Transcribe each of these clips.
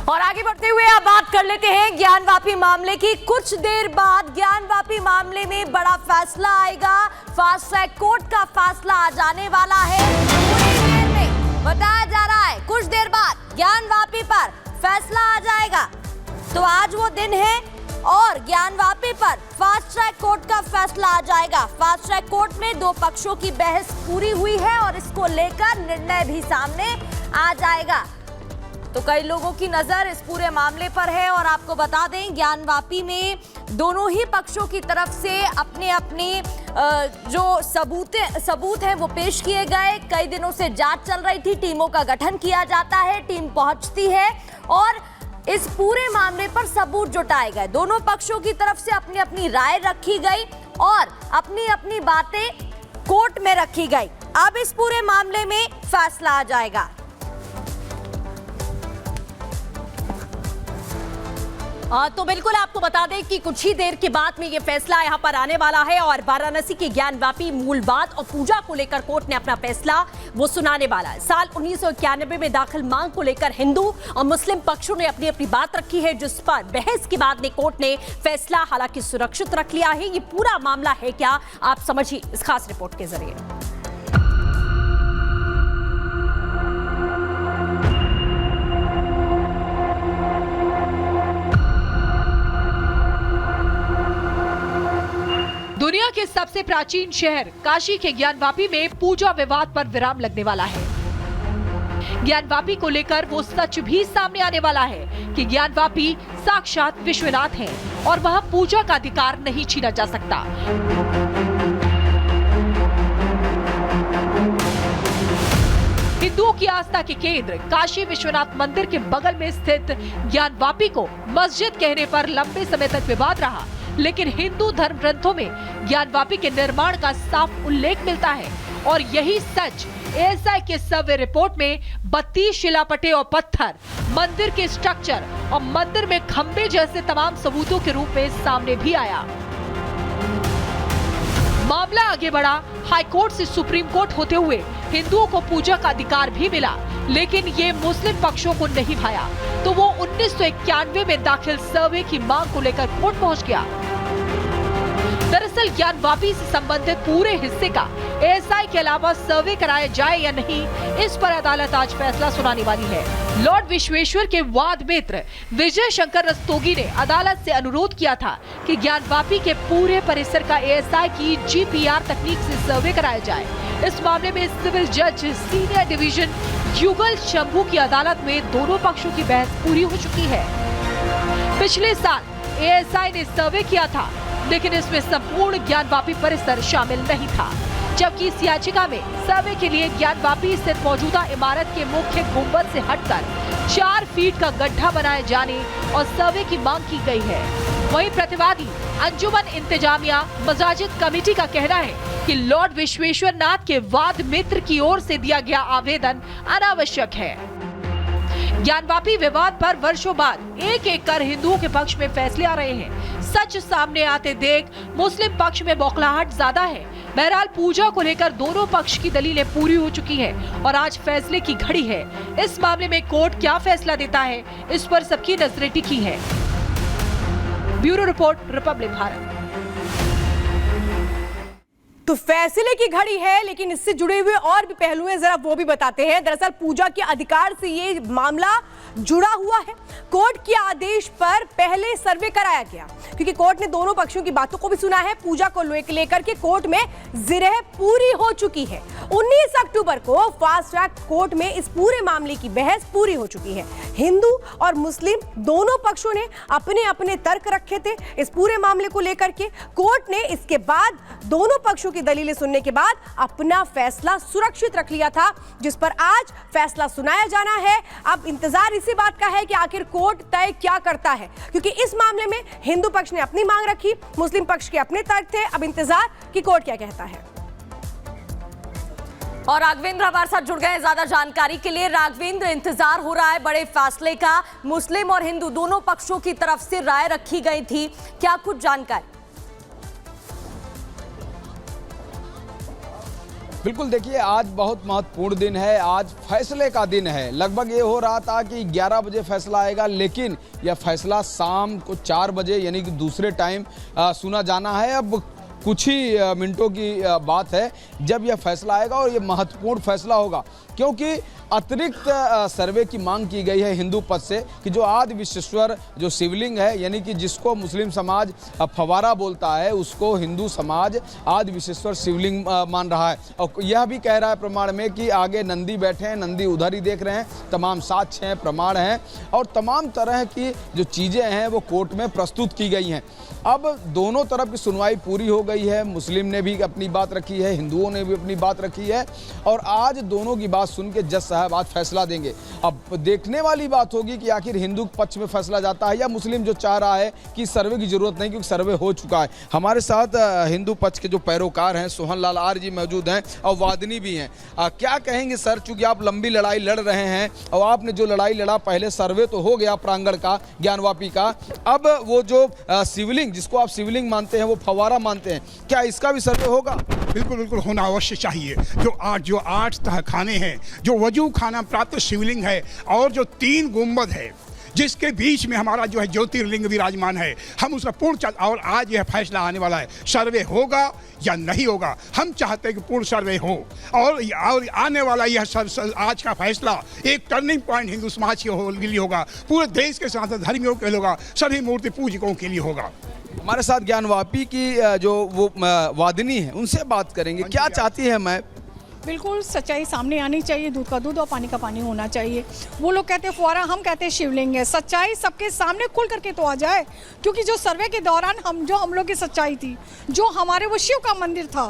और आगे बढ़ते हुए आप बात कर लेते हैं ज्ञानवापी मामले की। कुछ देर बाद ज्ञानवापी मामले में बड़ा फैसला आएगा। फास्ट ट्रैक कोर्ट का फैसला आ जाने वाला है। थोड़ी देर में बताया जा रहा है, कुछ देर बाद ज्ञानवापी पर फैसला आ जाएगा। तो आज वो दिन है और ज्ञानवापी पर फास्ट ट्रैक कोर्ट का फैसला आ जाएगा। फास्ट ट्रैक कोर्ट में दो पक्षों की बहस पूरी हुई है और इसको लेकर निर्णय भी सामने आ जाएगा। तो कई लोगों की नजर इस पूरे मामले पर है और आपको बता दें, ज्ञानवापी में दोनों ही पक्षों की तरफ से अपने अपने जो सबूत हैं वो पेश किए गए। कई दिनों से जांच चल रही थी, टीमों का गठन किया जाता है, टीम पहुंचती है और इस पूरे मामले पर सबूत जुटाए गए। दोनों पक्षों की तरफ से अपनी अपनी राय रखी गई और अपनी अपनी बातें कोर्ट में रखी गई। अब इस पूरे मामले में फैसला आ जाएगा। तो बिल्कुल आपको बता दें कि कुछ ही देर के बाद में ये फैसला यहां पर आने वाला है और वाराणसी की ज्ञानवापी मूल बात और पूजा को लेकर कोर्ट ने अपना फैसला वो सुनाने वाला है। साल 1991 में दाखिल मांग को लेकर हिंदू और मुस्लिम पक्षों ने अपनी अपनी बात रखी है, जिस पर बहस के बाद में कोर्ट ने फैसला हालांकि सुरक्षित रख लिया है। ये पूरा मामला है क्या, आप समझिए इस खास रिपोर्ट के जरिए। दुनिया के सबसे प्राचीन शहर काशी के ज्ञानवापी में पूजा विवाद पर विराम लगने वाला है। ज्ञानवापी को लेकर वो सच भी सामने आने वाला है कि ज्ञानवापी साक्षात विश्वनाथ है और वह पूजा का अधिकार नहीं छीना जा सकता। हिंदुओं की आस्था के केंद्र काशी विश्वनाथ मंदिर के बगल में स्थित ज्ञानवापी को मस्जिद कहने पर लंबे समय तक विवाद रहा, लेकिन हिंदू धर्म ग्रंथों में ज्ञानवापी के निर्माण का साफ उल्लेख मिलता है और यही सच एएसआई के सर्वे रिपोर्ट में 32 शिलापटे और पत्थर, मंदिर के स्ट्रक्चर और मंदिर में खंबे जैसे तमाम सबूतों के रूप में सामने भी आया। मामला आगे बढ़ा, हाईकोर्ट से सुप्रीम कोर्ट होते हुए हिंदुओं को पूजा का अधिकार भी मिला, लेकिन ये मुस्लिम पक्षों को नहीं भाया, तो वो 1991 में दाखिल सर्वे की मांग को लेकर कोर्ट पहुंच गया। दरअसल ज्ञानवापी से संबंधित पूरे हिस्से का एएसआई के अलावा सर्वे कराया जाए या नहीं, इस पर अदालत आज फैसला सुनाने वाली है। लॉर्ड विश्वेश्वर के वाद मित्र विजय शंकर रस्तोगी ने अदालत से अनुरोध किया था कि ज्ञानवापी के पूरे परिसर का एएसआई की जीपीआर तकनीक से सर्वे कराया जाए। इस मामले में सिविल जज सीनियर डिवीजन युगल शंभू की अदालत में दोनों पक्षों की बहस पूरी हो चुकी है। पिछले साल एएसआई ने सर्वे किया था, लेकिन इसमें संपूर्ण ज्ञानवापी परिसर शामिल नहीं था, जबकि इस याचिका में सर्वे के लिए ज्ञानवापी स्थित मौजूदा इमारत के मुख्य गुंबद से हटकर 4 फीट का गड्ढा बनाए जाने और सर्वे की मांग की गई है। वहीं प्रतिवादी अंजुमन इंतजामिया मसाजिद कमेटी का कहना है कि लॉर्ड विश्वेश्वर नाथ के वाद मित्र की ओर से दिया गया आवेदन अनावश्यक है। ज्ञानवापी विवाद पर वर्षों बाद एक एक कर हिंदुओं के पक्ष में फैसले आ रहे हैं। सच सामने आते देख मुस्लिम पक्ष में बौखलाहट ज्यादा है। बहरहाल पूजा को लेकर दोनों पक्ष की दलीलें पूरी हो चुकी हैं और आज फैसले की घड़ी है। इस मामले में कोर्ट क्या फैसला देता है, इस पर सबकी नजरें टिकी हैं। Bureau report, Republic Bharat. तो फैसले की घड़ी है, लेकिन इससे जुड़े हुए और भी पहलू हैं, जरा वो भी बताते हैं। दरअसल पूजा के अधिकार से ये मामला जुड़ा हुआ है। कोर्ट के आदेश पर पहले सर्वे कराया गया, क्योंकि कोर्ट ने दोनों पक्षों की बातों को भी सुना है। पूजा को लेकर के कोर्ट में जिरह पूरी हो चुकी है। 19 अक्टूबर को फास्ट ट्रैक कोर्ट में इस पूरे मामले की बहस पूरी हो चुकी है। हिंदू और मुस्लिम दोनों पक्षों ने अपने अपने तर्क रखे थे इस पूरे मामले को लेकर के। कोर्ट ने इसके बाद दोनों पक्षों की दलीलें सुनने के बाद अपना फैसला सुरक्षित रख लिया था, जिस पर आज फैसला सुनाया जाना है। अब इंतजार इसी बात का है कि आखिर कोर्ट तय क्या करता है, क्योंकि इस मामले में हिंदू पक्ष ने अपनी मांग रखी, मुस्लिम पक्ष के अपने तर्क थे। अब इंतजार कि कोर्ट क्या कहता है। और राघवेंद्र हमारे साथ जुड़ गए ज्यादा जानकारी के लिए। राघवेंद्र, इंतजार हो रहा है बड़े फैसले का। मुस्लिम और हिंदू दोनों पक्षों की तरफ से राय रखी गई थी, क्या कुछ जानकारी? बिल्कुल, देखिए आज बहुत महत्वपूर्ण दिन है, आज फैसले का दिन है। लगभग ये हो रहा था कि 11 बजे फैसला आएगा, लेकिन यह फैसला शाम को 4 बजे यानी कि दूसरे टाइम सुना जाना है। अब कुछ ही मिनटों की बात है जब यह फैसला आएगा और यह महत्वपूर्ण फैसला होगा, क्योंकि अतिरिक्त सर्वे की मांग की गई है हिंदू पक्ष से कि जो आदि विश्वेश्वर जो शिवलिंग है, यानी कि जिसको मुस्लिम समाज फवारा बोलता है, उसको हिंदू समाज आदि विश्वेश्वर शिवलिंग मान रहा है। और यह भी कह रहा है प्रमाण में कि आगे नंदी बैठे हैं, नंदी उधर ही देख रहे हैं, तमाम साक्ष्य हैं, प्रमाण हैं और तमाम तरह की जो चीज़ें हैं वो कोर्ट में प्रस्तुत की गई हैं। अब दोनों तरफ की सुनवाई पूरी हो गई है, मुस्लिम ने भी अपनी बात रखी है, हिंदुओं ने भी अपनी बात रखी है और आज दोनों की बात सुन के जज साहब आज फैसला देंगे। अब देखने वाली बात होगी कि आखिर हिंदू पक्ष में फैसला जाता है या मुस्लिम जो चाह रहा है कि सर्वे की जरूरत नहीं क्योंकि सर्वे हो चुका है। हमारे साथ हिंदू पक्ष के जो पैरोकार हैं सोहन लाल आर्य जी मौजूद हैं और वादिनी भी हैं। क्या कहेंगे सर, चूंकि आप लंबी लड़ाई लड़ रहे हैं और आपने जो लड़ाई लड़ा, पहले सर्वे तो हो गया प्रांगण का, ज्ञानवापी का, अब वो जो शिवलिंग जिसको आप शिवलिंग मानते हैं, वो फवारा मानते हैं, क्या इसका भी सर्वे होगा? बिल्कुल बिल्कुल होना अवश्य चाहिए। जो आठ तहखाने हैं, जो वजू खाना प्राप्त शिवलिंग है और जो 3 गुंबद है जिसके बीच में हमारा जो है ज्योतिर्लिंग विराजमान है, हम उसका पूर्ण और आज यह फैसला आने वाला है, सर्वे होगा या नहीं होगा। हम चाहते हैं कि पूर्ण सर्वे हो और आने वाला यह आज का फैसला एक टर्निंग पॉइंट हिंदू समाज के लिए होगा, पूरे देश के साथ धर्मियों के लिए होगा, सभी मूर्ति पूजकों के लिए होगा। हमारे साथ ज्ञानवापी की जो वो वादिनी है उनसे बात करेंगे। क्या चाहती है मैं? बिल्कुल सच्चाई सामने आनी चाहिए, दूध का दूध और पानी का पानी होना चाहिए। वो लोग कहते हैं फुआरा, हम कहते हैं शिवलिंग है। सच्चाई सबके सामने खुल करके तो आ जाए, क्योंकि जो सर्वे के दौरान हम लोग की सच्चाई थी, जो हमारे वो शिव का मंदिर था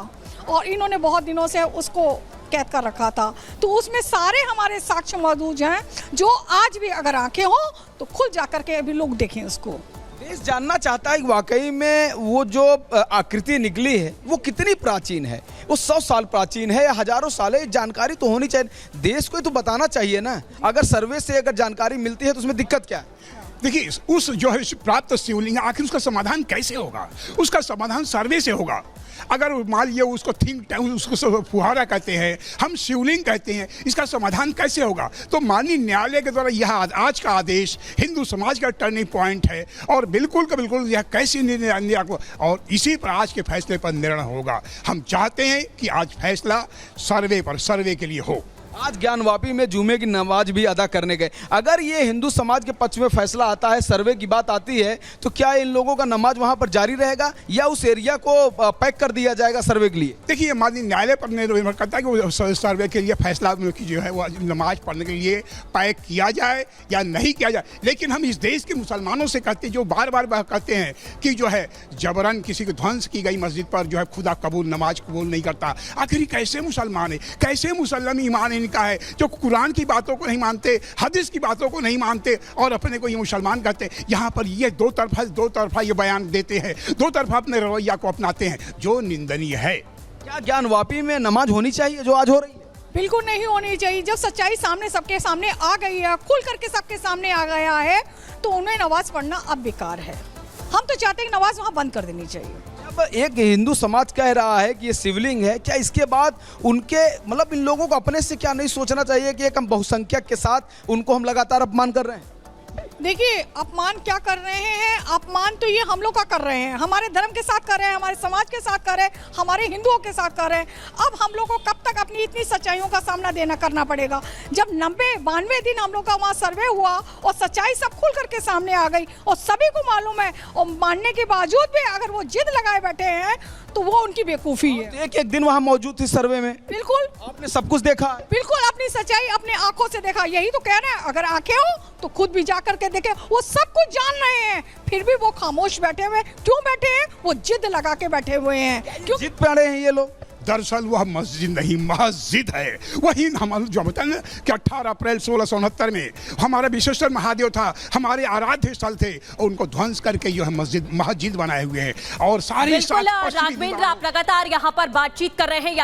और इन्होंने बहुत दिनों से उसको कैद कर रखा था, तो उसमें सारे हमारे साक्ष्य मौजूद हैं, जो आज भी अगर आंखें हो तो खुल जा करके अभी लोग देखें उसको। देश जानना चाहता है कि वाकई में वो जो आकृति निकली है वो कितनी प्राचीन है, वो 100 साल प्राचीन है या हजारों साल है, जानकारी तो होनी चाहिए। देश को तो बताना चाहिए ना। अगर सर्वे से अगर जानकारी मिलती है तो उसमें दिक्कत क्या है? देखिए, उस जो है प्राप्त शिवलिंग आखिर उसका समाधान कैसे होगा? उसका समाधान सर्वे से होगा। अगर मान लीजिए उसको थिंक टैंक, उसको फुहारा कहते हैं, हम शिवलिंग कहते हैं, इसका समाधान कैसे होगा? तो माननीय न्यायालय के द्वारा यह आज का आदेश हिंदू समाज का टर्निंग पॉइंट है और बिल्कुल का बिल्कुल यह कैसे निर्णय और इसी पर आज के फैसले पर निर्णय होगा। हम चाहते हैं कि आज फैसला सर्वे के लिए हो। आज ज्ञानवापी में जुमे की नमाज भी अदा करने गए। अगर ये हिंदू समाज के पक्ष में फैसला आता है, सर्वे की बात आती है, तो क्या इन लोगों का नमाज वहां पर जारी रहेगा या उस एरिया को पैक कर दिया जाएगा सर्वे के लिए? देखिए, माननीय न्यायालय पर निर्भर करता है कि वो सर्वे के लिए फैसला जो है वो नमाज पढ़ने के लिए पैक किया जाए या नहीं किया जाए। लेकिन हम इस देश के मुसलमानों से कहते हैं, जो बार बार कहते हैं कि जो है जबरन किसी को ध्वंस की गई मस्जिद पर जो है खुदा कबूल नमाज कबूल नहीं करता। आखिर कैसे मुसलमान है, कैसे मुसलमान ईमान का है जो कुरान की बातों को नहीं मानते, हदीस की बातों को नहीं मानते और अपने को ये मुसलमान कहते हैं। यहाँ पर ये दो तरफा ये बयान देते हैं, दो तरफा अपने रवैया को अपनाते हैं, जो निंदनीय है। क्या ज्ञानवापी में नमाज होनी चाहिए जो आज हो रही है? बिल्कुल नहीं होनी चाहिए। जब सच्चाई सामने सबके सामने आ गई है, खुल करके सबके सामने आ गया है, तो उन्हें नमाज पढ़ना अब बेकार है। हम तो चाहते हैं कि नमाज वहाँ बंद कर देनी चाहिए। अब एक हिंदू समाज कह रहा है कि ये शिवलिंग है, क्या इसके बाद उनके मतलब इन लोगों को अपने से क्या नहीं सोचना चाहिए कि एक हम बहुसंख्यक के साथ उनको हम लगातार अपमान कर रहे हैं? देखिए, अपमान क्या कर रहे हैं? अपमान तो ये हम लोग का कर रहे हैं, हमारे धर्म के साथ कर रहे हैं, हमारे समाज के साथ कर रहे हैं, हमारे हिंदुओं के साथ कर रहे हैं। अब हम लोग को कब तक अपनी इतनी सच्चाइयों का सामना करना पड़ेगा? जब 92 दिन हम लोग का वहाँ सर्वे हुआ और सच्चाई सब खुल करके सामने आ गई और सभी को मालूम है, और मानने के बावजूद भी अगर वो जिद लगाए बैठे हैं तो वो उनकी बेवकूफ़ी है। एक दिन वहाँ मौजूद थी सर्वे में, बिल्कुल आपने सब कुछ देखा? बिल्कुल, अपनी सच्चाई अपने आंखों से देखा। यही तो कह रहे हैं, अगर आंखें हो तो खुद भी जा करके देखे। वो सब कुछ जान रहे हैं, फिर भी वो खामोश बैठे हुए। क्यों बैठे हैं? वो जिद लगा के बैठे हुए हैं। क्यों जिद पे अड़े हैं ये लोग? दरअसल वह मस्जिद नहीं मस्जिद है। वही हम जो बताए ना कि 18 अप्रैल 1669 में हमारा विश्वेश्वर महादेव था, हमारे आराध्य स्थल थे, और उनको ध्वंस करके जो है मस्जिद बनाए हुए हैं। और सारे बिल्कुल राघवेंद्र, आप लगातार यहाँ पर बातचीत कर रहे हैं या